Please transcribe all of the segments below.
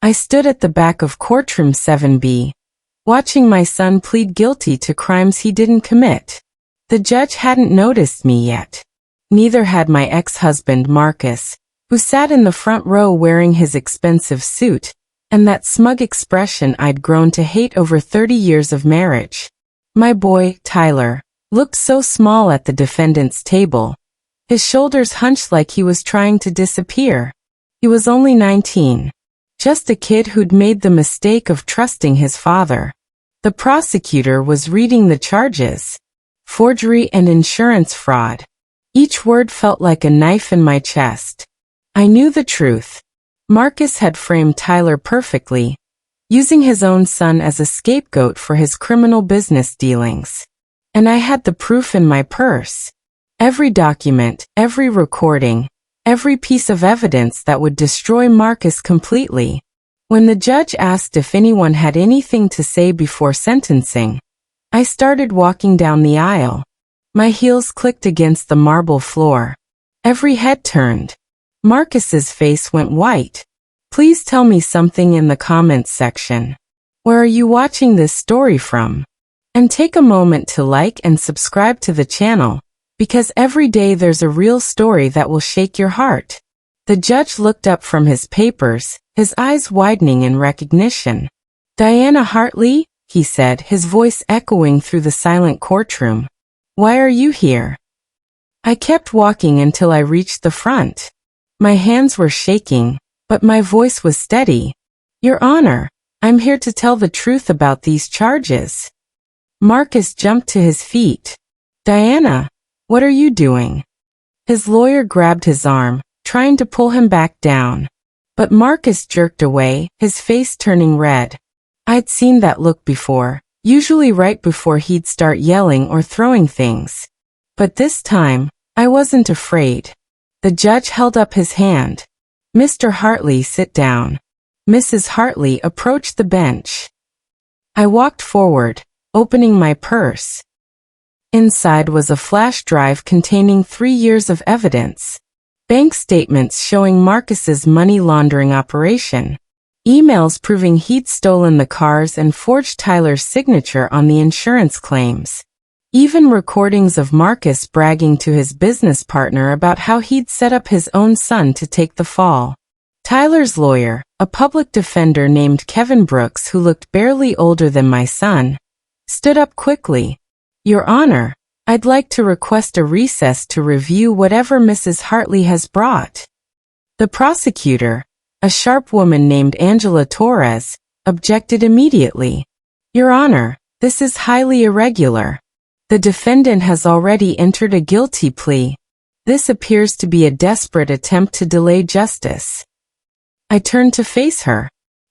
I stood at the back of Courtroom 7B, watching my son plead guilty to crimes he didn't commit. The judge hadn't noticed me yet. Neither had my ex-husband Marcus, who sat in the front row wearing his expensive suit, and that smug expression I'd grown to hate over 30 years of marriage. My boy, Tyler, looked so small at the defendant's table. His shoulders hunched like he was trying to disappear. He was only 19. Just a kid who'd made the mistake of trusting his father. The prosecutor was reading the charges. Forgery and insurance fraud. Each word felt like a knife in my chest. I knew the truth. Marcus had framed Tyler perfectly, using his own son as a scapegoat for his criminal business dealings. And I had the proof in my purse. Every document, every recording, every piece of evidence that would destroy Marcus completely. When the judge asked if anyone had anything to say before sentencing, I started walking down the aisle. My heels clicked against the marble floor. Every head turned. Marcus's face went white. Please tell me something in the comments section. Where are you watching this story from? And take a moment to like and subscribe to the channel, because every day there's a real story that will shake your heart. The judge looked up from his papers, his eyes widening in recognition. Diana Hartley, he said, his voice echoing through the silent courtroom. Why are you here? I kept walking until I reached the front. My hands were shaking, but my voice was steady. Your Honor, I'm here to tell the truth about these charges. Marcus jumped to his feet. Diana, what are you doing? His lawyer grabbed his arm, trying to pull him back down. But Marcus jerked away, his face turning red. I'd seen that look before, usually right before he'd start yelling or throwing things. But this time, I wasn't afraid. The judge held up his hand. Mr. Hartley, sit down. Mrs. Hartley approached the bench. I walked forward, opening my purse. Inside was a flash drive containing 3 years of evidence. Bank statements showing Marcus's money laundering operation. Emails proving he'd stolen the cars and forged Tyler's signature on the insurance claims. Even recordings of Marcus bragging to his business partner about how he'd set up his own son to take the fall. Tyler's lawyer, a public defender named Kevin Brooks who looked barely older than my son, stood up quickly. Your Honor, I'd like to request a recess to review whatever Mrs. Hartley has brought. The prosecutor, a sharp woman named Angela Torres, objected immediately. Your Honor, this is highly irregular. The defendant has already entered a guilty plea. This appears to be a desperate attempt to delay justice. I turned to face her.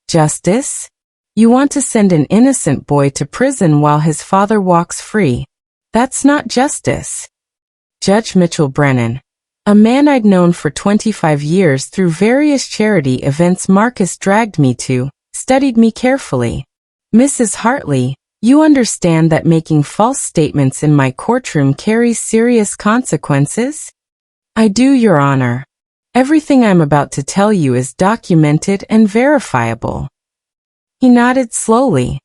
Justice? You want to send an innocent boy to prison while his father walks free. That's not justice. Judge Mitchell Brennan, a man I'd known for 25 years through various charity events Marcus dragged me to, studied me carefully. Mrs. Hartley, you understand that making false statements in my courtroom carries serious consequences? I do, Your Honor. Everything I'm about to tell you is documented and verifiable. He nodded slowly.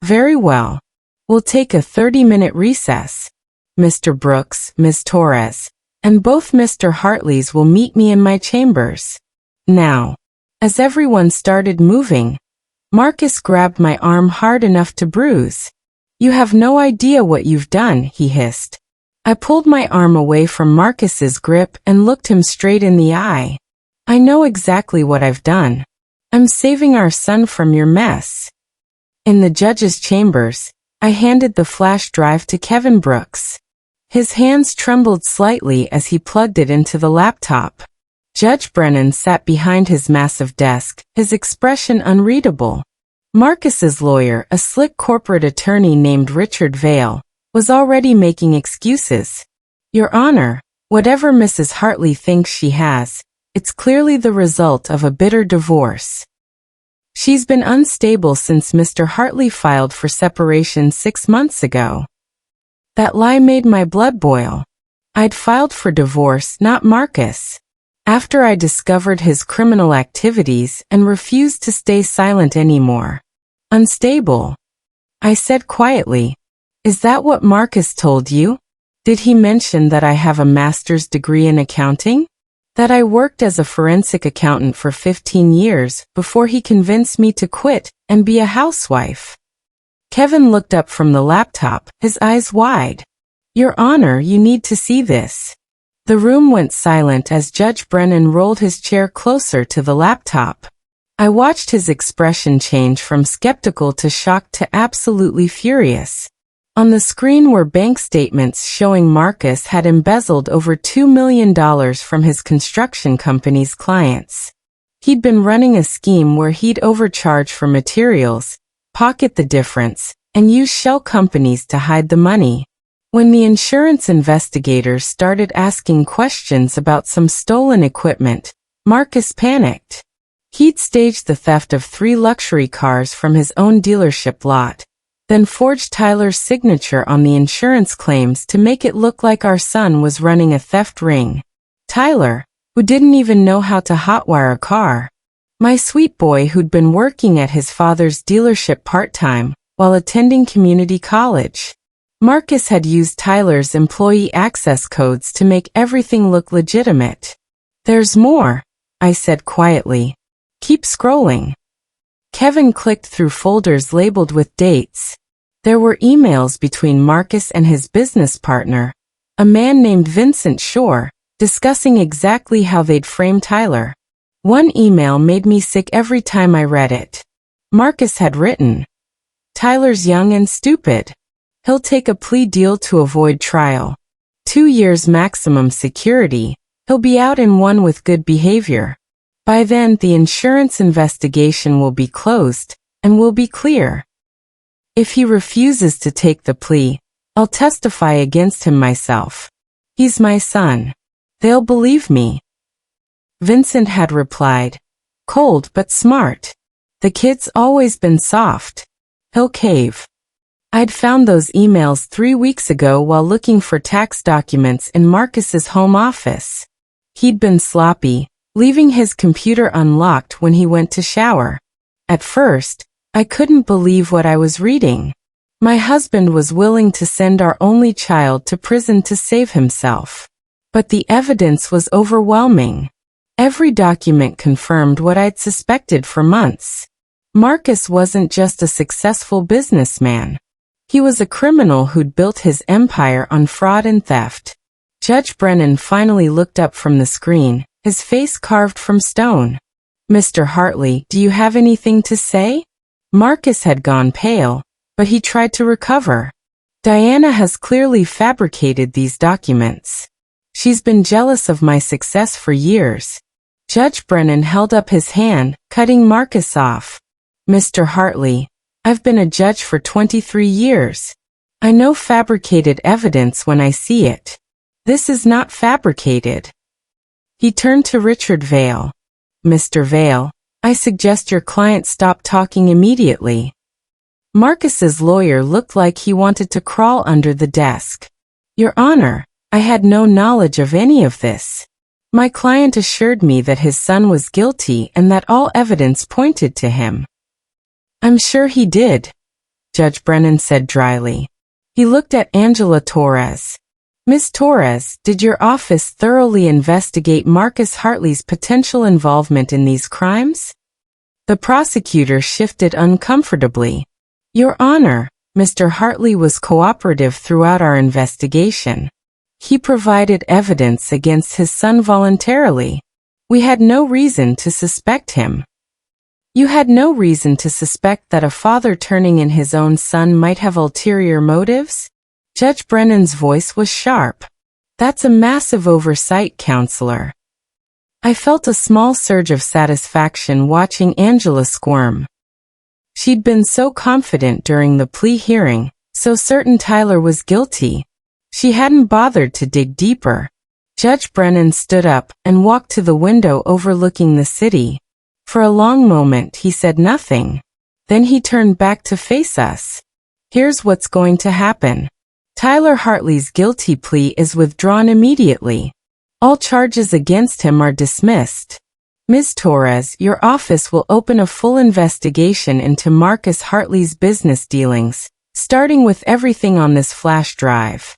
Very well. We'll take a 30-minute recess. Mr. Brooks, Ms. Torres, and both Mr. Hartleys will meet me in my chambers. Now, as everyone started moving, Marcus grabbed my arm hard enough to bruise. You have no idea what you've done, he hissed. I pulled my arm away from Marcus's grip and looked him straight in the eye. I know exactly what I've done. I'm saving our son from your mess. In the judge's chambers, I handed the flash drive to Kevin Brooks. His hands trembled slightly as he plugged it into the laptop. Judge Brennan sat behind his massive desk, his expression unreadable. Marcus's lawyer, a slick corporate attorney named Richard Vale, was already making excuses. Your Honor, whatever Mrs. Hartley thinks she has, it's clearly the result of a bitter divorce. She's been unstable since Mr. Hartley filed for separation 6 months ago. That lie made my blood boil. I'd filed for divorce, not Marcus. after I discovered his criminal activities and refused to stay silent anymore. Unstable, I said quietly. Is that what Marcus told you? Did he mention that I have a master's degree in accounting? That I worked as a forensic accountant for 15 years before he convinced me to quit and be a housewife? Kevin looked up from the laptop, his eyes wide. Your Honor, you need to see this. The room went silent as Judge Brennan rolled his chair closer to the laptop. I watched his expression change from skeptical to shocked to absolutely furious. On the screen were bank statements showing Marcus had embezzled over $2 million from his construction company's clients. He'd been running a scheme where he'd overcharge for materials, pocket the difference, and use shell companies to hide the money. When the insurance investigators started asking questions about some stolen equipment, Marcus panicked. He'd staged the theft of 3 luxury cars from his own dealership lot, then forged Tyler's signature on the insurance claims to make it look like our son was running a theft ring. Tyler, who didn't even know how to hotwire a car. My sweet boy who'd been working at his father's dealership part-time while attending community college. Marcus had used Tyler's employee access codes to make everything look legitimate. There's more, I said quietly. Keep scrolling. Kevin clicked through folders labeled with dates. There were emails between Marcus and his business partner, a man named Vincent Shore, discussing exactly how they'd frame Tyler. One email made me sick every time I read it. Marcus had written, Tyler's young and stupid. He'll take a plea deal to avoid trial. 2 years maximum security. He'll be out in 1 with good behavior. By then, the insurance investigation will be closed, and we'll be clear. If he refuses to take the plea, I'll testify against him myself. He's my son. They'll believe me. Vincent had replied, cold but smart. The kid's always been soft. He'll cave. I'd found those emails 3 weeks ago while looking for tax documents in Marcus's home office. He'd been sloppy, leaving his computer unlocked when he went to shower. At first, I couldn't believe what I was reading. My husband was willing to send our only child to prison to save himself. But the evidence was overwhelming. Every document confirmed what I'd suspected for months. Marcus wasn't just a successful businessman. He was a criminal who'd built his empire on fraud and theft. Judge Brennan finally looked up from the screen, his face carved from stone. Mr. Hartley, do you have anything to say? Marcus had gone pale, but he tried to recover. Diana has clearly fabricated these documents. She's been jealous of my success for years. Judge Brennan held up his hand, cutting Marcus off. Mr. Hartley, I've been a judge for 23 years. I know fabricated evidence when I see it. This is not fabricated. He turned to Richard Vale. Mr. Vale, I suggest your client stop talking immediately. Marcus's lawyer looked like he wanted to crawl under the desk. Your Honor, I had no knowledge of any of this. My client assured me that his son was guilty and that all evidence pointed to him. I'm sure he did, Judge Brennan said dryly. He looked at Angela Torres. Miss Torres, did your office thoroughly investigate Marcus Hartley's potential involvement in these crimes? The prosecutor shifted uncomfortably. Your Honor, Mr. Hartley was cooperative throughout our investigation. He provided evidence against his son voluntarily. We had no reason to suspect him. You had no reason to suspect that a father turning in his own son might have ulterior motives? Judge Brennan's voice was sharp. That's a massive oversight, counselor. I felt a small surge of satisfaction watching Angela squirm. She'd been so confident during the plea hearing, so certain Tyler was guilty. She hadn't bothered to dig deeper. Judge Brennan stood up and walked to the window overlooking the city. For a long moment he said nothing. Then he turned back to face us. Here's what's going to happen. Tyler Hartley's guilty plea is withdrawn immediately. All charges against him are dismissed. Ms. Torres, your office will open a full investigation into Marcus Hartley's business dealings, starting with everything on this flash drive.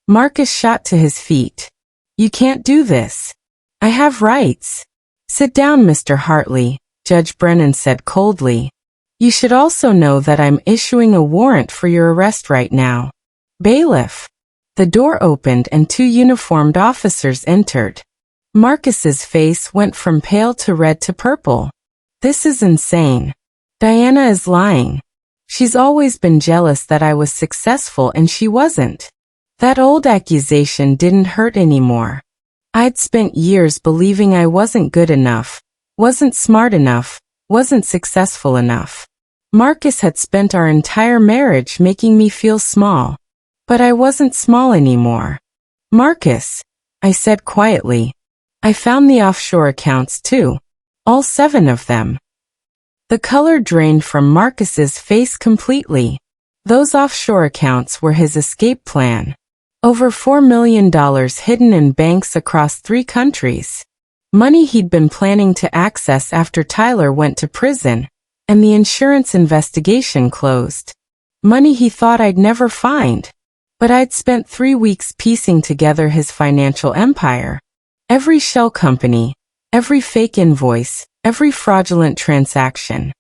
Marcus shot to his feet. You can't do this. I have rights. Sit down, Mr. Hartley, Judge Brennan said coldly. You should also know that I'm issuing a warrant for your arrest right now. Bailiff. The door opened and 2 uniformed officers entered. Marcus's face went from pale to red to purple. This is insane. Diana is lying. She's always been jealous that I was successful and she wasn't. That old accusation didn't hurt anymore. I'd spent years believing I wasn't good enough, wasn't smart enough, wasn't successful enough. Marcus had spent our entire marriage making me feel small. But I wasn't small anymore. Marcus, I said quietly. I found the offshore accounts too. All 7 of them. The color drained from Marcus's face completely. Those offshore accounts were his escape plan. Over $4 million hidden in banks across 3 countries. Money he'd been planning to access after Tyler went to prison, and the insurance investigation closed. Money he thought I'd never find. But I'd spent 3 weeks piecing together his financial empire. Every shell company, every fake invoice, every fraudulent transaction.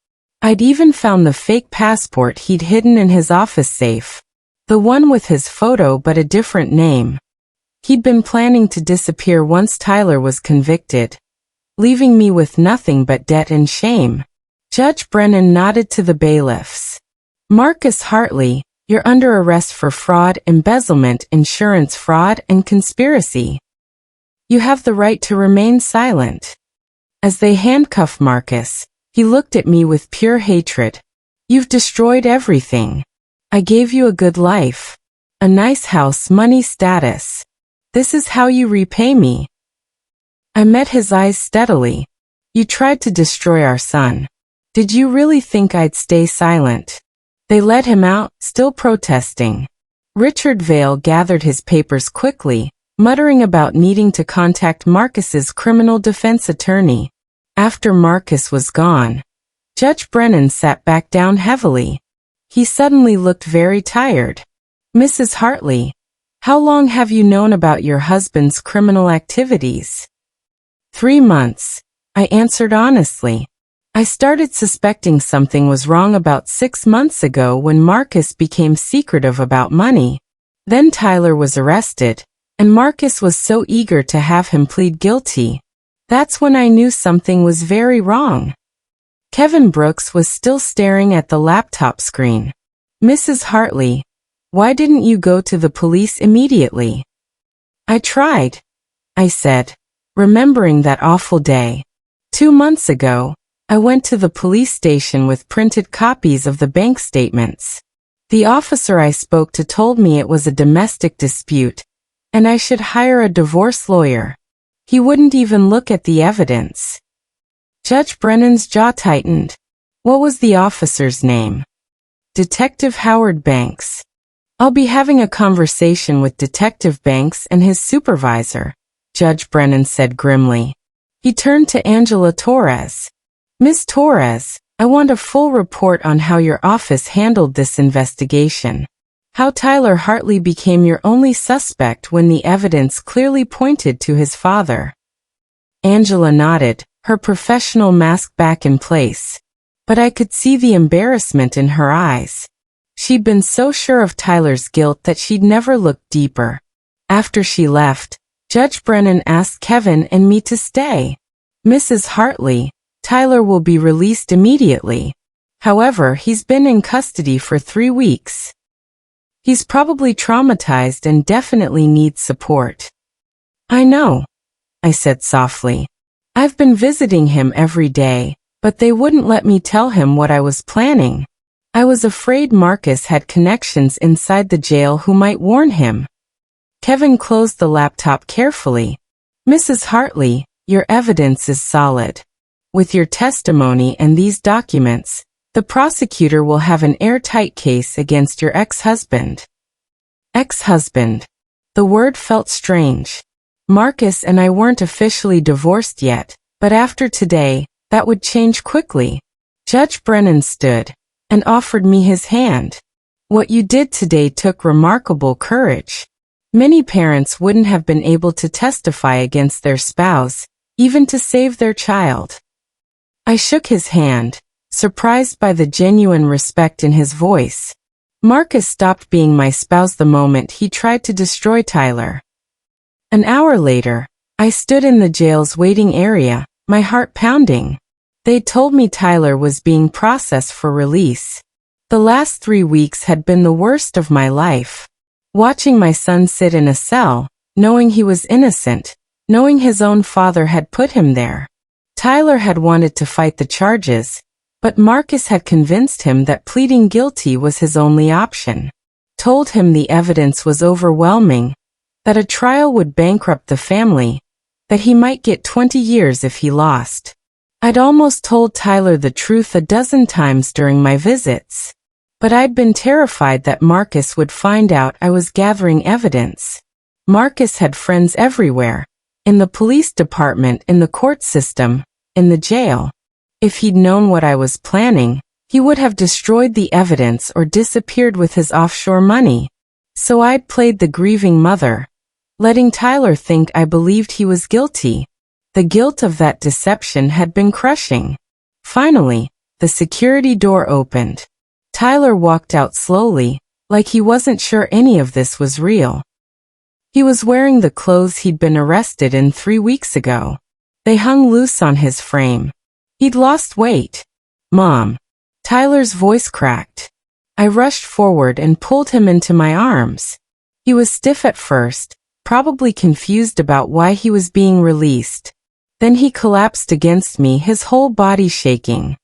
I'd even found the fake passport he'd hidden in his office safe. The one with his photo but a different name. He'd been planning to disappear once Tyler was convicted, leaving me with nothing but debt and shame. Judge Brennan nodded to the bailiffs. Marcus Hartley, you're under arrest for fraud, embezzlement, insurance fraud, and conspiracy. You have the right to remain silent. As they handcuffed Marcus, he looked at me with pure hatred. You've destroyed everything. I gave you a good life. A nice house, money, status. This is how you repay me. I met his eyes steadily. You tried to destroy our son. Did you really think I'd stay silent? They let him out, still protesting. Richard Vale gathered his papers quickly, muttering about needing to contact Marcus's criminal defense attorney. After Marcus was gone, Judge Brennan sat back down heavily. He suddenly looked very tired. Mrs. Hartley, how long have you known about your husband's criminal activities? 3 months, I answered honestly. I started suspecting something was wrong about 6 months ago when Marcus became secretive about money. Then Tyler was arrested, and Marcus was so eager to have him plead guilty. That's when I knew something was very wrong. Kevin Brooks was still staring at the laptop screen. Mrs. Hartley, why didn't you go to the police immediately? I tried, I said, remembering that awful day. 2 months ago, I went to the police station with printed copies of the bank statements. The officer I spoke to told me it was a domestic dispute, and I should hire a divorce lawyer. He wouldn't even look at the evidence. Judge Brennan's jaw tightened. What was the officer's name? Detective Howard Banks. I'll be having a conversation with Detective Banks and his supervisor, Judge Brennan said grimly. He turned to Angela Torres. Ms. Torres, I want a full report on how your office handled this investigation. How Tyler Hartley became your only suspect when the evidence clearly pointed to his father. Angela nodded, her professional mask back in place. But I could see the embarrassment in her eyes. She'd been so sure of Tyler's guilt that she'd never looked deeper. After she left, Judge Brennan asked Kevin and me to stay. Mrs. Hartley, Tyler will be released immediately. However, he's been in custody for 3 weeks. He's probably traumatized and definitely needs support. I know, I said softly. I've been visiting him every day, but they wouldn't let me tell him what I was planning. I was afraid Marcus had connections inside the jail who might warn him. Kevin closed the laptop carefully. Mrs. Hartley, your evidence is solid. With your testimony and these documents, the prosecutor will have an airtight case against your ex-husband. Ex-husband. The word felt strange. Marcus and I weren't officially divorced yet, but after today, that would change quickly. Judge Brennan stood and offered me his hand. What you did today took remarkable courage. Many parents wouldn't have been able to testify against their spouse, even to save their child. I shook his hand, surprised by the genuine respect in his voice. Marcus stopped being my spouse the moment he tried to destroy Tyler. An hour later, I stood in the jail's waiting area, my heart pounding. They told me Tyler was being processed for release. The last 3 weeks had been the worst of my life. Watching my son sit in a cell, knowing he was innocent, knowing his own father had put him there. Tyler had wanted to fight the charges, but Marcus had convinced him that pleading guilty was his only option. Told him the evidence was overwhelming, that a trial would bankrupt the family, that he might get 20 years if he lost. I'd almost told Tyler the truth a dozen times during my visits. But I'd been terrified that Marcus would find out I was gathering evidence. Marcus had friends everywhere, in the police department, in the court system, in the jail. If he'd known what I was planning, he would have destroyed the evidence or disappeared with his offshore money. So I'd played the grieving mother, letting Tyler think I believed he was guilty. The guilt of that deception had been crushing. Finally, the security door opened. Tyler walked out slowly, like he wasn't sure any of this was real. He was wearing the clothes he'd been arrested in 3 weeks ago. They hung loose on his frame. He'd lost weight. Mom. Tyler's voice cracked. I rushed forward and pulled him into my arms. He was stiff at first, probably confused about why he was being released. Then he collapsed against me, his whole body shaking.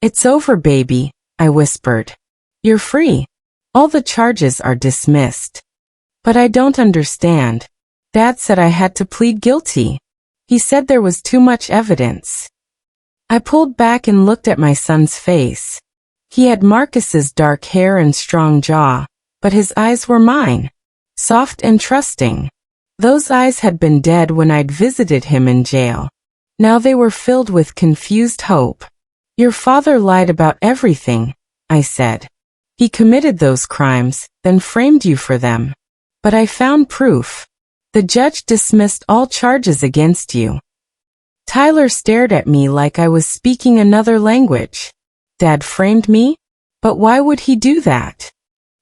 "It's over, baby," I whispered. "You're free. All the charges are dismissed." "But I don't understand. Dad said I had to plead guilty. He said there was too much evidence." I pulled back and looked at my son's face. He had Marcus's dark hair and strong jaw, but his eyes were mine. Soft and trusting. Those eyes had been dead when I'd visited him in jail. Now they were filled with confused hope. "Your father lied about everything," I said. "He committed those crimes, then framed you for them. But I found proof. The judge dismissed all charges against you." Tyler stared at me like I was speaking another language. "Dad framed me? But why would he do that?"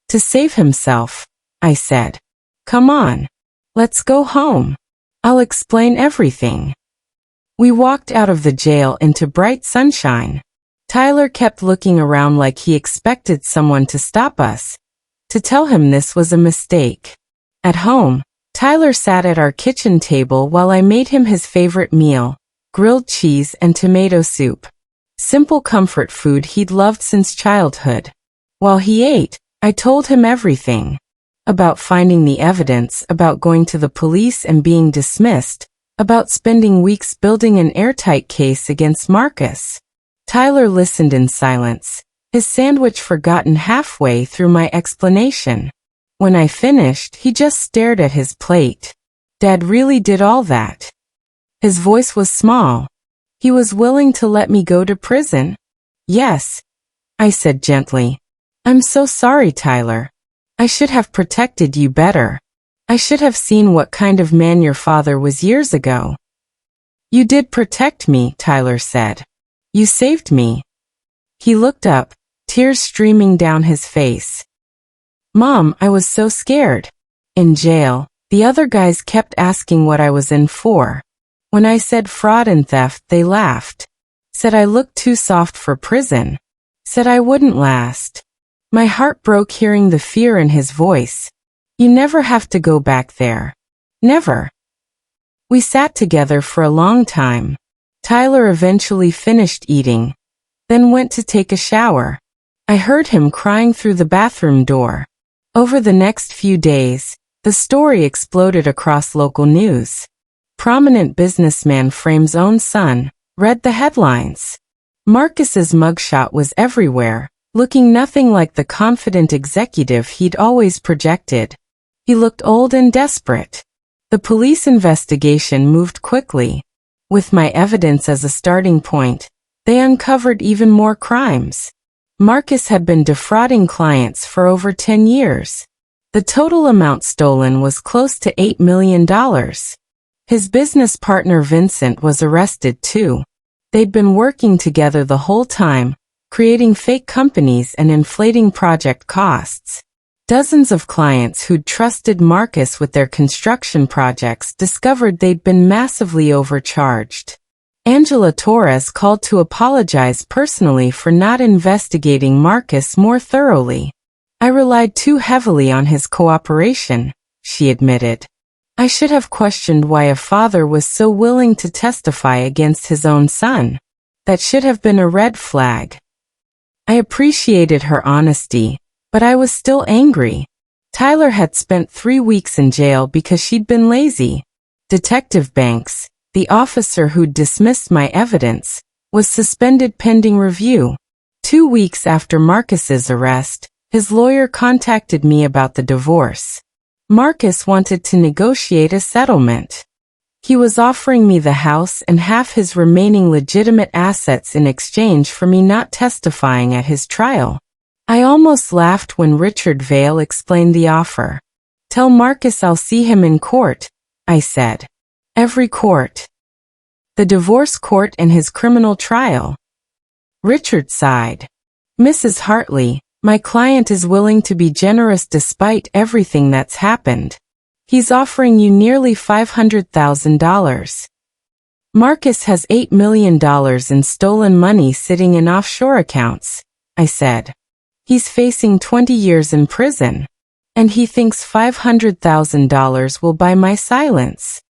"To save himself," I said. "Come on. Let's go home. I'll explain everything." We walked out of the jail into bright sunshine. Tyler kept looking around like he expected someone to stop us, to tell him this was a mistake. At home, Tyler sat at our kitchen table while I made him his favorite meal, grilled cheese and tomato soup. Simple comfort food he'd loved since childhood. While he ate, I told him everything. About finding the evidence, about going to the police and being dismissed, about spending weeks building an airtight case against Marcus. Tyler listened in silence, his sandwich forgotten halfway through my explanation. When I finished, he just stared at his plate. "Dad really did all that?" His voice was small. "He was willing to let me go to prison?" "Yes," I said gently. "I'm so sorry, Tyler. I should have protected you better. I should have seen what kind of man your father was years ago." "You did protect me," Tyler said. "You saved me." He looked up, tears streaming down his face. "Mom, I was so scared. In jail, the other guys kept asking what I was in for. When I said fraud and theft, they laughed. Said I looked too soft for prison. Said I wouldn't last." My heart broke hearing the fear in his voice. "You never have to go back there. Never." We sat together for a long time. Tyler eventually finished eating, then went to take a shower. I heard him crying through the bathroom door. Over the next few days, the story exploded across local news. Prominent businessman frames own son, read the headlines. Marcus's mugshot was everywhere, looking nothing like the confident executive he'd always projected. He looked old and desperate. The police investigation moved quickly. With my evidence as a starting point, they uncovered even more crimes. Marcus had been defrauding clients for over 10 years. The total amount stolen was close to $8 million. His business partner Vincent was arrested too. They'd been working together the whole time, creating fake companies and inflating project costs. Dozens of clients who'd trusted Marcus with their construction projects discovered they'd been massively overcharged. Angela Torres called to apologize personally for not investigating Marcus more thoroughly. I relied too heavily on his cooperation, she admitted. I should have questioned why a father was so willing to testify against his own son. That should have been a red flag. I appreciated her honesty, but I was still angry. Tyler had spent 3 weeks in jail because she'd been lazy. Detective Banks, the officer who'd dismissed my evidence, was suspended pending review. 2 weeks after Marcus's arrest, his lawyer contacted me about the divorce. Marcus wanted to negotiate a settlement. He was offering me the house and half his remaining legitimate assets in exchange for me not testifying at his trial. I almost laughed when Richard Vale explained the offer. "Tell Marcus I'll see him in court," I said. "Every court. The divorce court and his criminal trial." Richard sighed. "Mrs. Hartley, my client is willing to be generous despite everything that's happened. He's offering you nearly $500,000. Marcus has $8 million in stolen money sitting in offshore accounts," I said. "He's facing 20 years in prison. And he thinks $500,000 will buy my silence.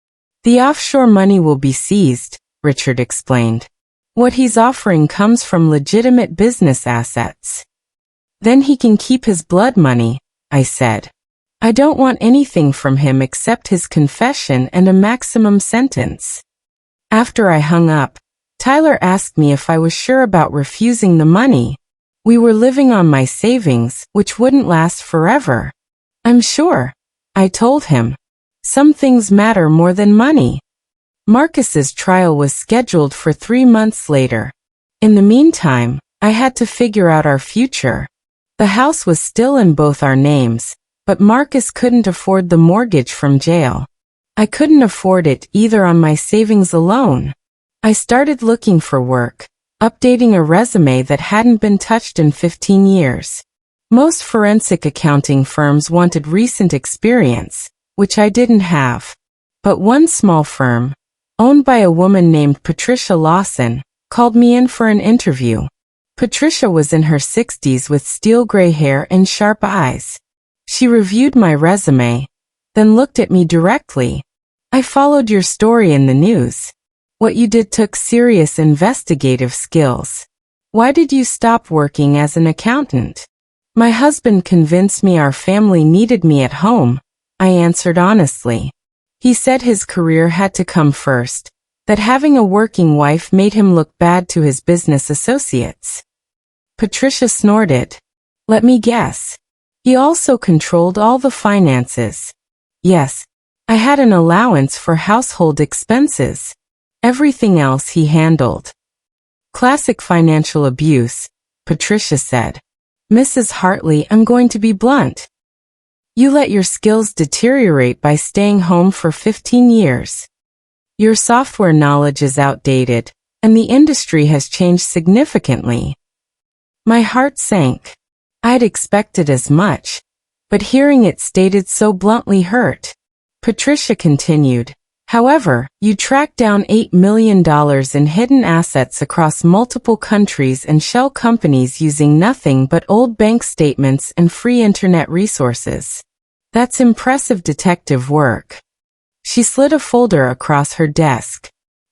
The offshore money will be seized," Richard explained. "What he's offering comes from legitimate business assets. Then he can keep his blood money," I said. "I don't want anything from him except his confession and a maximum sentence." After I hung up, Tyler asked me if I was sure about refusing the money. We were living on my savings, which wouldn't last forever. "I'm sure," I told him. "Some things matter more than money." Marcus's trial was scheduled for 3 months later. In the meantime, I had to figure out our future. The house was still in both our names, but Marcus couldn't afford the mortgage from jail. I couldn't afford it either on my savings alone. I started looking for work, updating a resume that hadn't been touched in 15 years. Most forensic accounting firms wanted recent experience, which I didn't have. But one small firm, owned by a woman named Patricia Lawson, called me in for an interview. Patricia was in her 60s with steel gray hair and sharp eyes. She reviewed my resume, then looked at me directly. "I followed your story in the news. What you did took serious investigative skills. Why did you stop working as an accountant?" "My husband convinced me our family needed me at home," I answered honestly. "He said his career had to come first, that having a working wife made him look bad to his business associates." Patricia snorted. "Let me guess. He also controlled all the finances." "Yes. I had an allowance for household expenses. Everything else he handled." "Classic financial abuse," Patricia said. "Mrs. Hartley, I'm going to be blunt. You let your skills deteriorate by staying home for 15 years. Your software knowledge is outdated, and the industry has changed significantly." My heart sank. I'd expected as much, but hearing it stated so bluntly hurt. Patricia continued, "However, you tracked down $8 million in hidden assets across multiple countries and shell companies using nothing but old bank statements and free internet resources. That's impressive detective work." She slid a folder across her desk.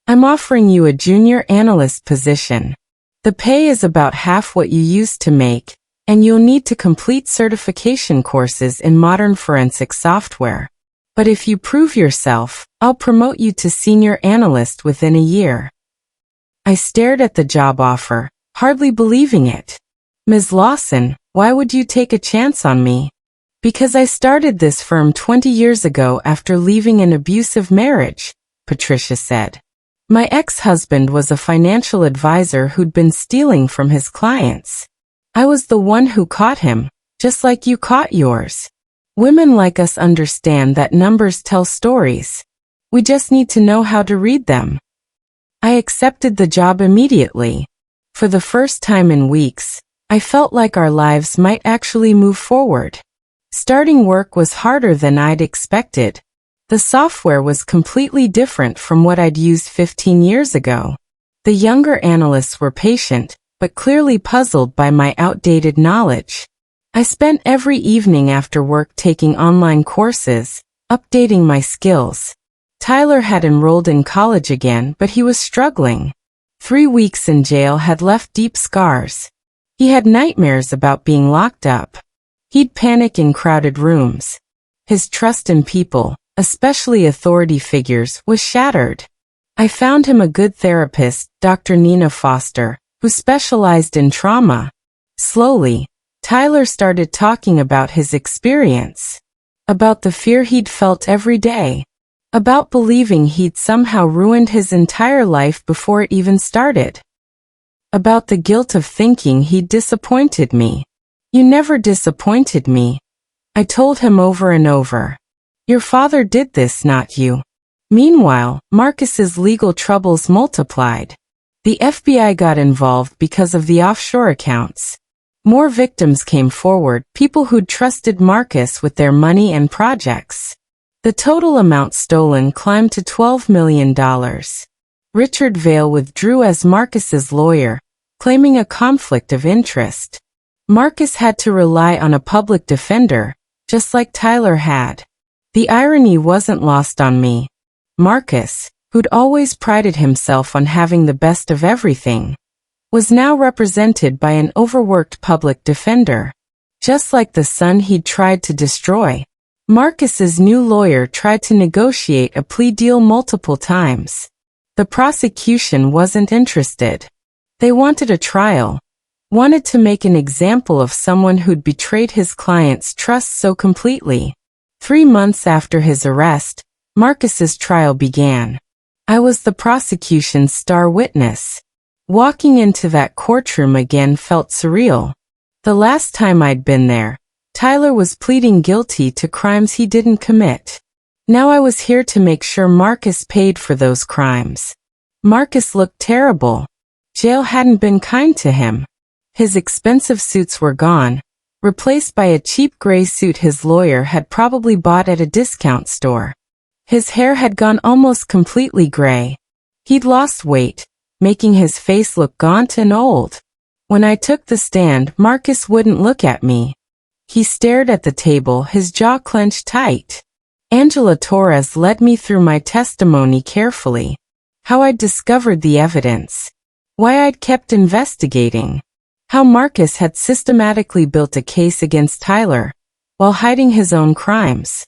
"I'm offering you a junior analyst position. The pay is about half what you used to make, and you'll need to complete certification courses in modern forensic software. But if you prove yourself, I'll promote you to senior analyst within a year." I stared at the job offer, hardly believing it. "Ms. Lawson, why would you take a chance on me?" Because I started this firm 20 years ago after leaving an abusive marriage, Patricia said. My ex-husband was a financial advisor who'd been stealing from his clients. I was the one who caught him, just like you caught yours. Women like us understand that numbers tell stories. We just need to know how to read them. I accepted the job immediately. For the first time in weeks, I felt like our lives might actually move forward. Starting work was harder than I'd expected. The software was completely different from what I'd used 15 years ago. The younger analysts were patient, but clearly puzzled by my outdated knowledge. I spent every evening after work taking online courses, updating my skills. Tyler had enrolled in college again, but he was struggling. 3 weeks in jail had left deep scars. He had nightmares about being locked up. He'd panic in crowded rooms. His trust in people, especially authority figures, was shattered. I found him a good therapist, Dr. Nina Foster, who specialized in trauma. Slowly, Tyler started talking about his experience, about the fear he'd felt every day, about believing he'd somehow ruined his entire life before it even started, about the guilt of thinking he'd disappointed me. You never disappointed me, I told him over and over. Your father did this, not you. Meanwhile, Marcus's legal troubles multiplied. The FBI got involved because of the offshore accounts. More victims came forward, people who'd trusted Marcus with their money and projects. The total amount stolen climbed to $12 million. Richard Vail withdrew as Marcus's lawyer, claiming a conflict of interest. Marcus had to rely on a public defender, just like Tyler had. The irony wasn't lost on me. Marcus, who'd always prided himself on having the best of everything, was now represented by an overworked public defender. Just like the son he'd tried to destroy, Marcus's new lawyer tried to negotiate a plea deal multiple times. The prosecution wasn't interested. They wanted a trial, wanted to make an example of someone who'd betrayed his client's trust so completely. 3 months after his arrest, Marcus's trial began. I was the prosecution's star witness. Walking into that courtroom again felt surreal. The last time I'd been there, Tyler was pleading guilty to crimes he didn't commit. Now I was here to make sure Marcus paid for those crimes. Marcus looked terrible. Jail hadn't been kind to him. His expensive suits were gone, replaced by a cheap gray suit his lawyer had probably bought at a discount store. His hair had gone almost completely gray. He'd lost weight, making his face look gaunt and old. When I took the stand, Marcus wouldn't look at me. He stared at the table, his jaw clenched tight. Angela Torres led me through my testimony carefully. How I'd discovered the evidence. Why I'd kept investigating. How Marcus had systematically built a case against Tyler, while hiding his own crimes.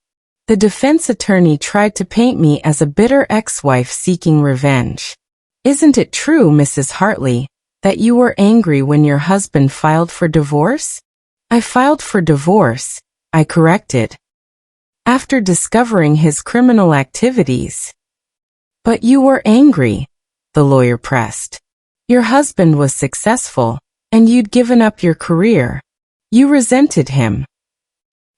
The defense attorney tried to paint me as a bitter ex-wife seeking revenge. Isn't it true, Mrs. Hartley, that you were angry when your husband filed for divorce? I filed for divorce, I corrected, after discovering his criminal activities. But you were angry, the lawyer pressed. Your husband was successful, and you'd given up your career. You resented him.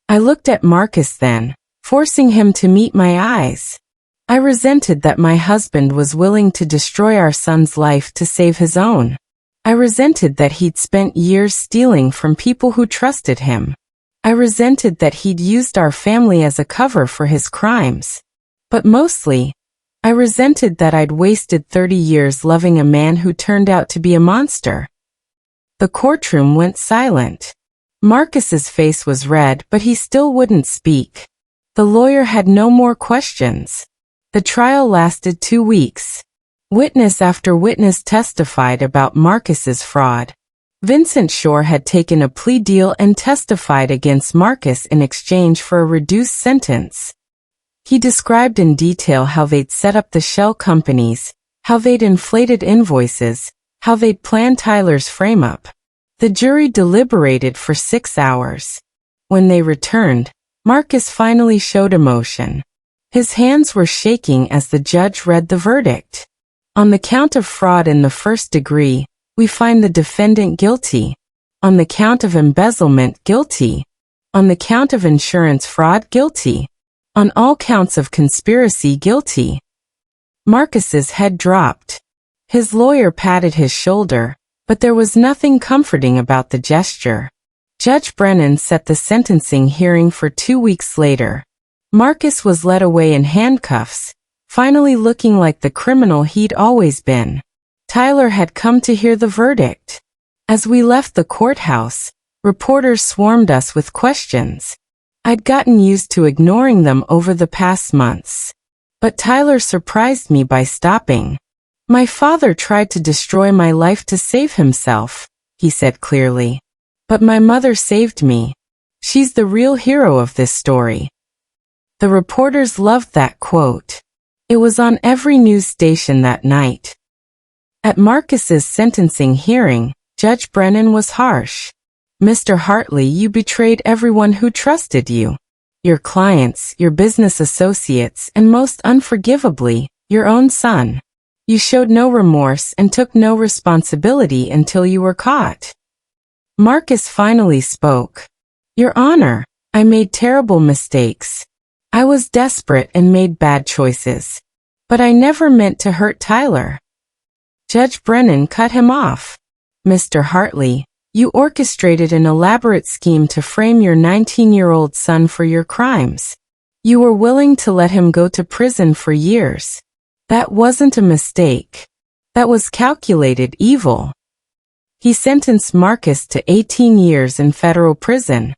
I looked at Marcus then, forcing him to meet my eyes. I resented that my husband was willing to destroy our son's life to save his own. I resented that he'd spent years stealing from people who trusted him. I resented that he'd used our family as a cover for his crimes. But mostly, I resented that I'd wasted 30 years loving a man who turned out to be a monster. The courtroom went silent. Marcus's face was red, but he still wouldn't speak. The lawyer had no more questions. The trial lasted 2 weeks. Witness after witness testified about Marcus's fraud. Vincent Shore had taken a plea deal and testified against Marcus in exchange for a reduced sentence. He described in detail how they'd set up the shell companies, how they'd inflated invoices, how they'd planned Tyler's frame-up. The jury deliberated for 6 hours. When they returned, Marcus finally showed emotion. His hands were shaking as the judge read the verdict. On the count of fraud in the first degree, we find the defendant guilty. On the count of embezzlement, guilty. On the count of insurance fraud, guilty. On all counts of conspiracy, guilty. Marcus's head dropped. His lawyer patted his shoulder, but there was nothing comforting about the gesture. Judge Brennan set the sentencing hearing for 2 weeks later. Marcus was led away in handcuffs, finally looking like the criminal he'd always been. Tyler had come to hear the verdict. As we left the courthouse, reporters swarmed us with questions. I'd gotten used to ignoring them over the past months. But Tyler surprised me by stopping. "My father tried to destroy my life to save himself," he said clearly. "But my mother saved me. She's the real hero of this story." The reporters loved that quote. It was on every news station that night. At Marcus's sentencing hearing, Judge Brennan was harsh. "Mr. Hartley, you betrayed everyone who trusted you. Your clients, your business associates, and most unforgivably, your own son. You showed no remorse and took no responsibility until you were caught." Marcus finally spoke. "Your Honor, I made terrible mistakes. I was desperate and made bad choices. But I never meant to hurt Tyler." Judge Brennan cut him off. "Mr. Hartley, you orchestrated an elaborate scheme to frame your 19-year-old son for your crimes. You were willing to let him go to prison for years. That wasn't a mistake. That was calculated evil." He sentenced Marcus to 18 years in federal prison.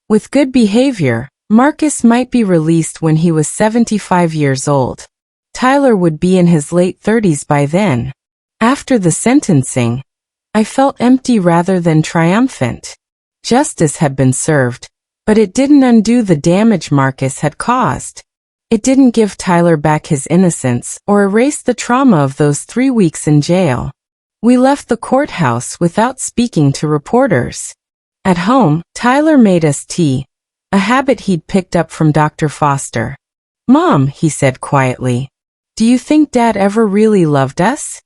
With good behavior, Marcus might be released when he was 75 years old. Tyler would be in his late 30s by then. After the sentencing, I felt empty rather than triumphant. Justice had been served, but it didn't undo the damage Marcus had caused. It didn't give Tyler back his innocence or erase the trauma of those 3 weeks in jail. We left the courthouse without speaking to reporters. At home, Tyler made us tea, a habit he'd picked up from Dr. Foster. "Mom," he said quietly, "do you think Dad ever really loved us?"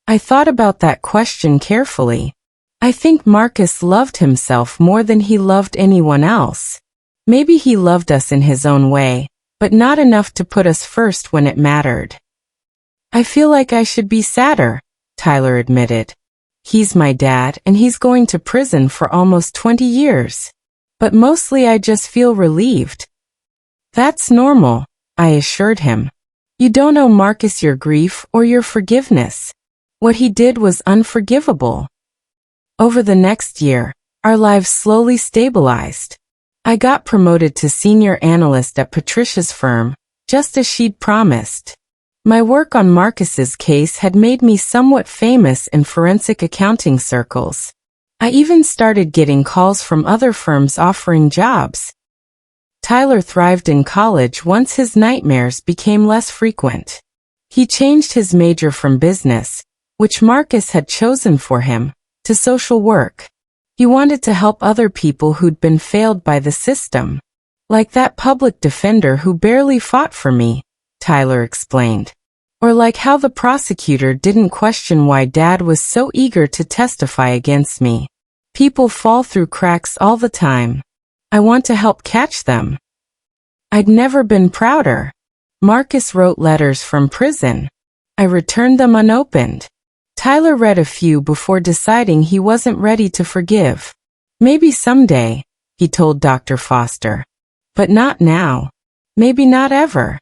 I thought about that question carefully. I think Marcus loved himself more than he loved anyone else. Maybe he loved us in his own way, but not enough to put us first when it mattered. "I feel like I should be sadder," Tyler admitted. "He's my dad and he's going to prison for almost 20 years. But mostly I just feel relieved." "That's normal," I assured him. "You don't owe Marcus your grief or your forgiveness. What he did was unforgivable." Over the next year, our lives slowly stabilized. I got promoted to senior analyst at Patricia's firm, just as she'd promised. My work on Marcus's case had made me somewhat famous in forensic accounting circles. I even started getting calls from other firms offering jobs. Tyler thrived in college once his nightmares became less frequent. He changed his major from business, which Marcus had chosen for him, to social work. He wanted to help other people who'd been failed by the system. "Like that public defender who barely fought for me," Tyler explained. "Or like how the prosecutor didn't question why Dad was so eager to testify against me. People fall through cracks all the time. I want to help catch them." I'd never been prouder. Marcus wrote letters from prison. I returned them unopened. Tyler read a few before deciding he wasn't ready to forgive. "Maybe someday," he told Dr. Foster. "But not now. Maybe not ever."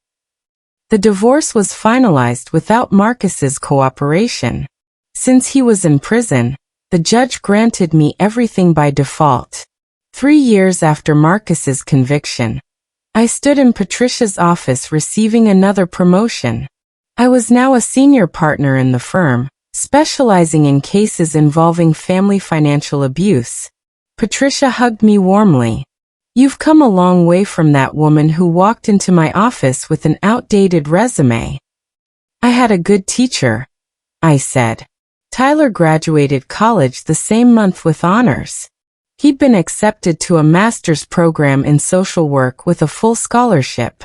The divorce was finalized without Marcus's cooperation. Since he was in prison, the judge granted me everything by default. 3 years after Marcus's conviction, I stood in Patricia's office receiving another promotion. I was now a senior partner in the firm, specializing in cases involving family financial abuse. Patricia hugged me warmly. "You've come a long way from that woman who walked into my office with an outdated resume." "I had a good teacher," I said. Tyler graduated college the same month with honors. He'd been accepted to a master's program in social work with a full scholarship.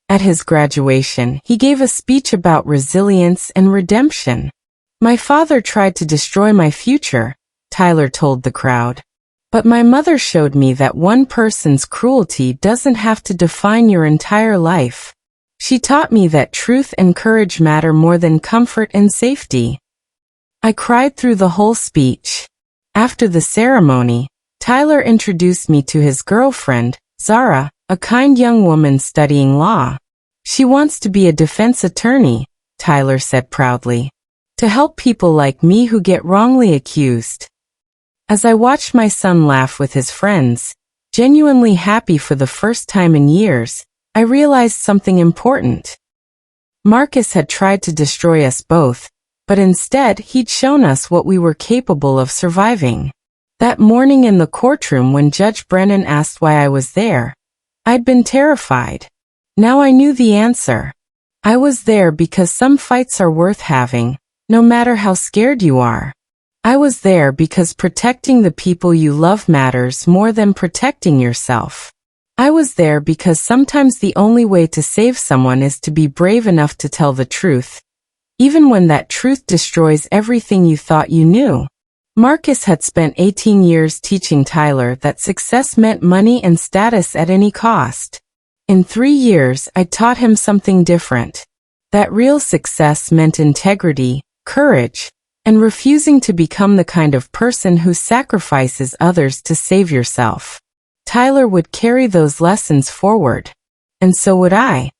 At his graduation, he gave a speech about resilience and redemption. "My father tried to destroy my future," Tyler told the crowd. "But my mother showed me that one person's cruelty doesn't have to define your entire life. She taught me that truth and courage matter more than comfort and safety." I cried through the whole speech. After the ceremony, Tyler introduced me to his girlfriend, Zara, a kind young woman studying law. "She wants to be a defense attorney," Tyler said proudly, "to help people like me who get wrongly accused." As I watched my son laugh with his friends, genuinely happy for the first time in years, I realized something important. Marcus had tried to destroy us both, but instead he'd shown us what we were capable of surviving. That morning in the courtroom when Judge Brennan asked why I was there, I'd been terrified. Now I knew the answer. I was there because some fights are worth having, no matter how scared you are. I was there because protecting the people you love matters more than protecting yourself. I was there because sometimes the only way to save someone is to be brave enough to tell the truth, even when that truth destroys everything you thought you knew. Marcus had spent 18 years teaching Tyler that success meant money and status at any cost. In 3 years, I taught him something different. That real success meant integrity, courage, and refusing to become the kind of person who sacrifices others to save yourself. Tyler would carry those lessons forward. And so would I.